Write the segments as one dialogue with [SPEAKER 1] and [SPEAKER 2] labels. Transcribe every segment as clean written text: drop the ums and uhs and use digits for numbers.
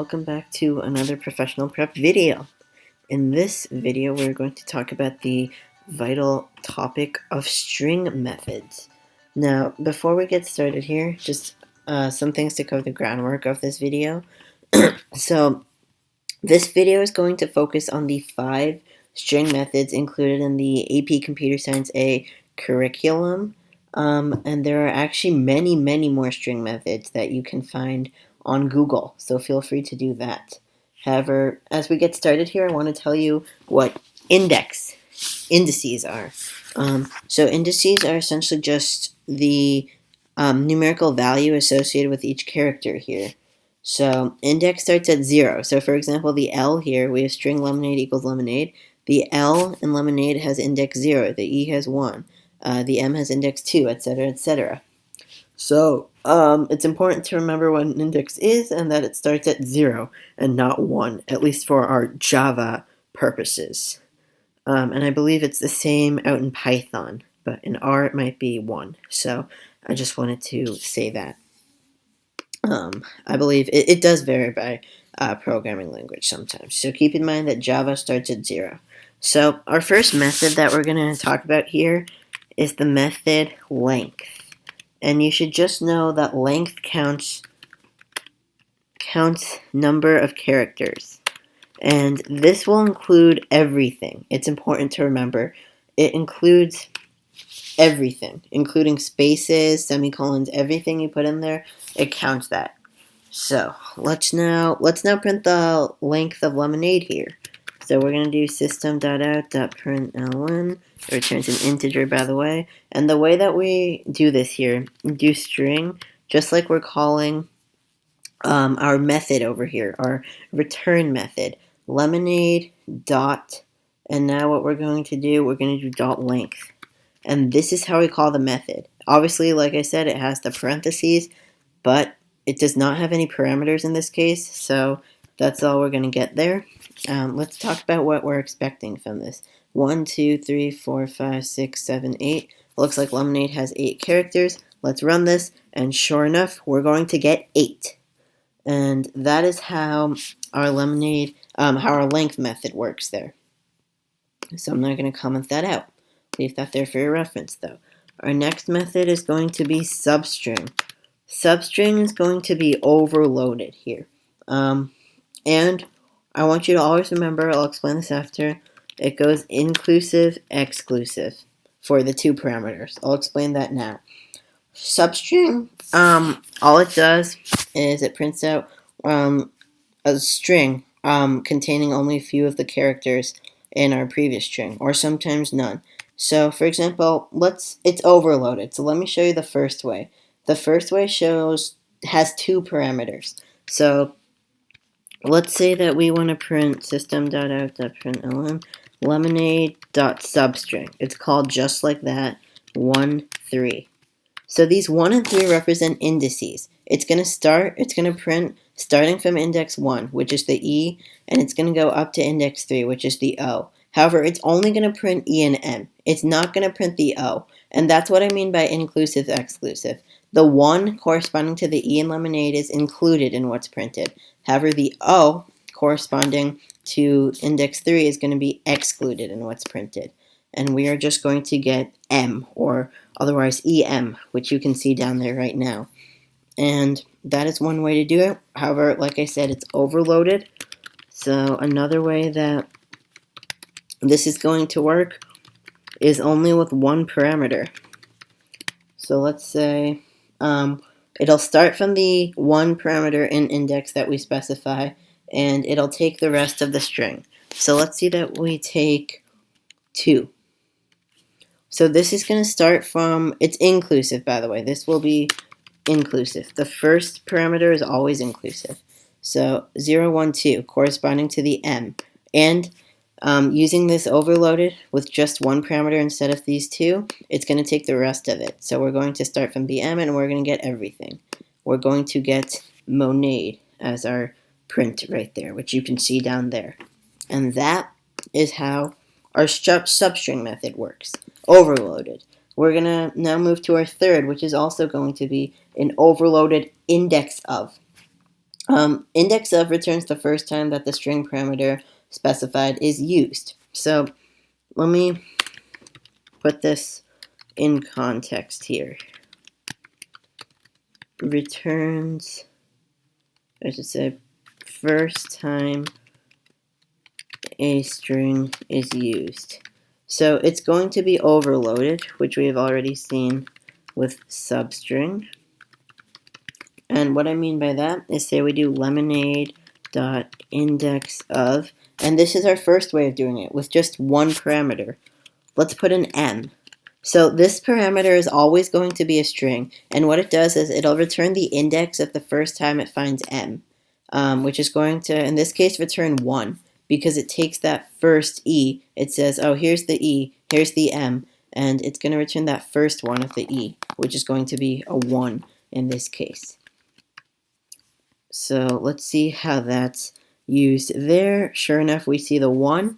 [SPEAKER 1] welcome back to another professional prep video. In this video, we're going to talk about the vital topic of string methods. Now, before we get started here, just some things to cover the groundwork of this video. So, this video is going to focus on the 5 string methods included in the AP Computer Science A curriculum. And there are actually many more string methods that you can find on Google, so feel free to do that. However, as we get started here, I want to tell you what indices are. So indices are essentially just the numerical value associated with each character here. So index starts at 0. So for example, the L here, we have string lemonade equals lemonade. The L in lemonade has index 0. The E has 1. The M has index 2, etc., etc. So, it's important to remember what an index is and that it starts at 0 and not 1, at least for our Java purposes. And I believe it's the same out in Python, but in R it might be 1. So, I just wanted to say that. I believe it does vary by programming language sometimes. So, keep in mind that Java starts at 0. So, our first method that we're going to talk about here is the method length. And you should just know that length counts number of characters. And this will include everything. It's important to remember. It includes everything, including spaces, semicolons, everything you put in there, it counts that. So let's now print the length of lemonade here. So we're going to do system.out.println. It returns an integer, by the way. And the way that we do this here, do string, just like we're calling our method over here, our return method, lemonade dot, and now what we're going to do, we're going to do dot length. And this is how we call the method. Obviously, like I said, it has the parentheses, but it does not have any parameters in this case, so that's all we're going to get there. Let's talk about what we're expecting from this. 1, 2, 3, 4, 5, 6, 7, 8. Looks like lemonade has 8 characters. Let's run this, and sure enough, we're going to get 8. And that is how our how our length method works there. So I'm not going to comment that out. Leave that there for your reference, though. Our next method is going to be substring. Substring is going to be overloaded here. And I want you to always remember, I'll explain this after, it goes inclusive, exclusive for the 2 parameters. I'll explain that now. Substring, all it does is it prints out a string containing only a few of the characters in our previous string, or sometimes none. So, for example, it's overloaded. So let me show you the first way. The first way has 2 parameters. So let's say that we want to print system.out.println lemonade.substring. It's called just like that, 1, 3. So these 1 and 3 represent indices. It's going to print starting from index 1, which is the E, and it's going to go up to index 3, which is the O. However, it's only going to print E and M. It's not going to print the O. And that's what I mean by inclusive, exclusive. The 1 corresponding to the E in lemonade is included in what's printed. However, the O corresponding to index 3 is going to be excluded in what's printed. And we are just going to get M, or otherwise EM, which you can see down there right now. And that is one way to do it. However, like I said, it's overloaded. So another way that this is going to work is only with 1 parameter. So let's say it'll start from the 1 parameter in index that we specify, and it'll take the rest of the string. So let's see that we take 2. So this is going to start from, it's inclusive, by the way. This will be inclusive. The first parameter is always inclusive. So 0, 1, 2, corresponding to the M. And using this overloaded with just 1 parameter instead of these 2, it's going to take the rest of it. So we're going to start from the M, and we're going to get everything. We're going to get monade as our print right there, which you can see down there. And that is how our substring method works. Overloaded. We're going to now move to our third, which is also going to be an overloaded index of. Index of returns the first time that the string parameter specified is used. So let me put this in context here. Returns, I should say, first time a string is used. So it's going to be overloaded, which we have already seen with substring. And what I mean by that is, say we do lemonade dot index of, and this is our first way of doing it with just one parameter. Let's put an m. So this parameter is always going to be a string, and what it does is it'll return the index of the first time it finds m, which is going to, in this case, return 1, because it takes that first e, it says, oh, here's the e, here's the m, and it's going to return that first one of the e, which is going to be a 1 in this case. So let's see how that's used there. Sure enough, we see the 1.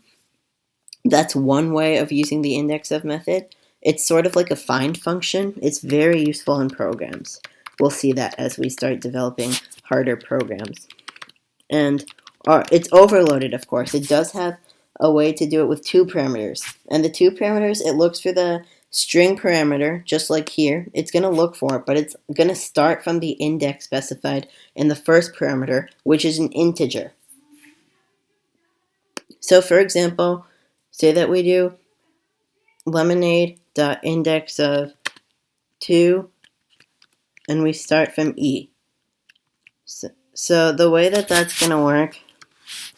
[SPEAKER 1] That's one way of using the index of method. It's sort of like a find function. It's very useful in programs. We'll see that as we start developing harder programs. And it's overloaded, of course. It does have a way to do it with 2 parameters. And the 2 parameters, it looks for the string parameter, just like here. It's going to look for it, but it's going to start from the index specified in the first parameter, which is an integer. So for example, say that we do lemonade.index of 2, and we start from e. So the way that that's going to work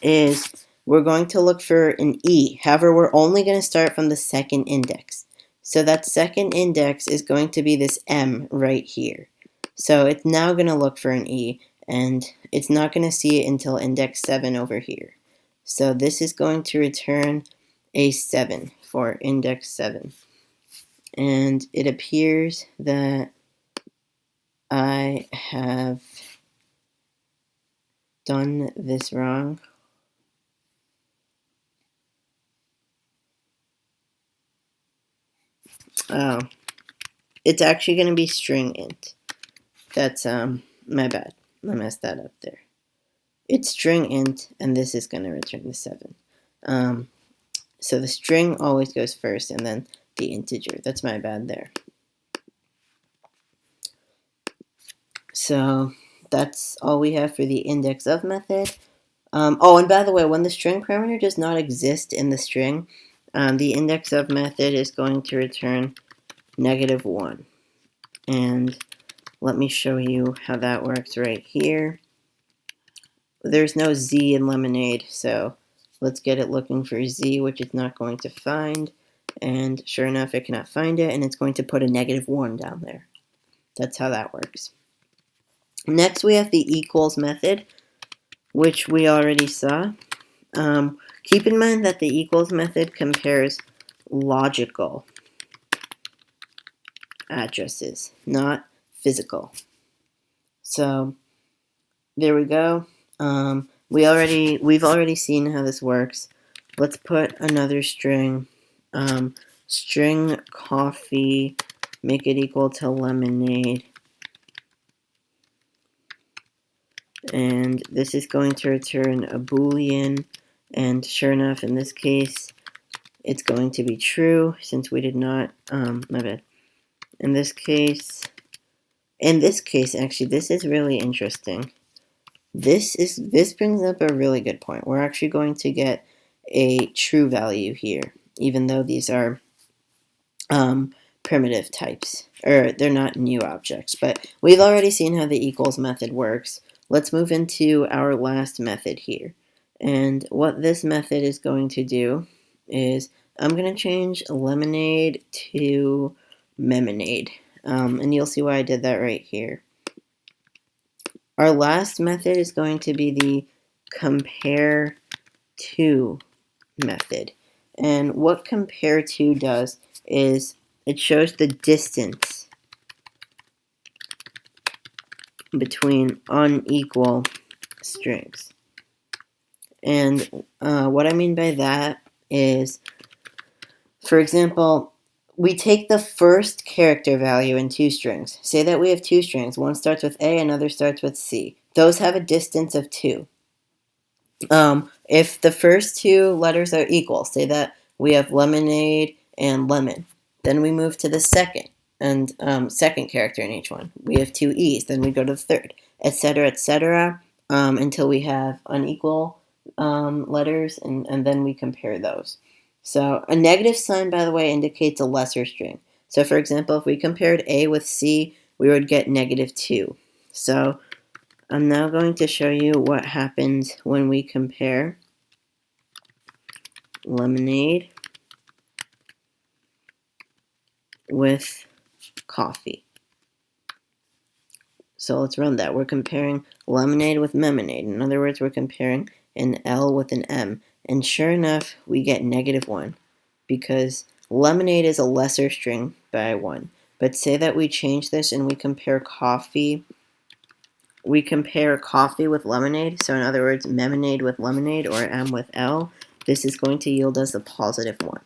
[SPEAKER 1] is we're going to look for an e. However, we're only going to start from the second index. So that second index is going to be this m right here. So it's now going to look for an e, and it's not going to see it until index 7 over here. So this is going to return a 7 for index 7. And it appears that I have done this wrong. Oh, it's actually going to be string int. That's my bad. I messed that up there. It's string int, and this is going to return the 7. So the string always goes first, and then the integer. That's my bad there. So that's all we have for the index of method. Oh, and by the way, when the string parameter does not exist in the string, the index of method is going to return -1. And let me show you how that works right here. There's no z in lemonade, so let's get it looking for z, which it's not going to find. And sure enough, it cannot find it, and it's going to put a -1 down there. That's how that works. Next, we have the equals method, which we already saw. Keep in mind that the equals method compares logical addresses, not physical. So there we go. We've already seen how this works. Let's put another string. String coffee, make it equal to lemonade. And this is going to return a Boolean, and sure enough, in this case, it's going to be true, since we did not, my bad. In this case, actually, this is really interesting. This brings up a really good point. We're actually going to get a true value here, even though these are primitive types, or they're not new objects. But we've already seen how the equals method works. Let's move into our last method here. And what this method is going to do is I'm going to change lemonade to memonade. And you'll see why I did that right here. Our last method is going to be the compare to method. And what compare to does is it shows the distance between unequal strings. And what I mean by that is, for example, we take the first character value in 2 strings. Say that we have 2 strings. One starts with A, another starts with C. those have a distance of 2. If the first 2 letters are equal, say that we have lemonade and lemon, then we move to the second and second character in each one. We have 2 E's, then we go to the third, etc., until we have unequal letters, and then we compare those. So a negative sign, by the way, indicates a lesser string. So for example, if we compared A with C, we would get -2. So I'm now going to show you what happens when we compare lemonade with coffee. So let's run that. We're comparing lemonade with memonade. In other words, we're comparing an L with an M. And sure enough, we get -1 because lemonade is a lesser string by 1. But say that we change this and we compare coffee with lemonade. So in other words, memonade with lemonade or M with L. This is going to yield us a +1.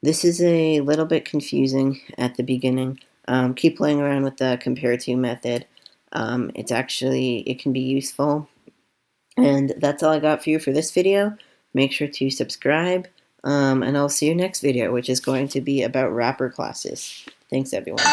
[SPEAKER 1] This is a little bit confusing at the beginning. Keep playing around with the Compareto method. It can be useful. And that's all I got for you for this video. Make sure to subscribe, and I'll see you next video, which is going to be about wrapper classes. Thanks, everyone.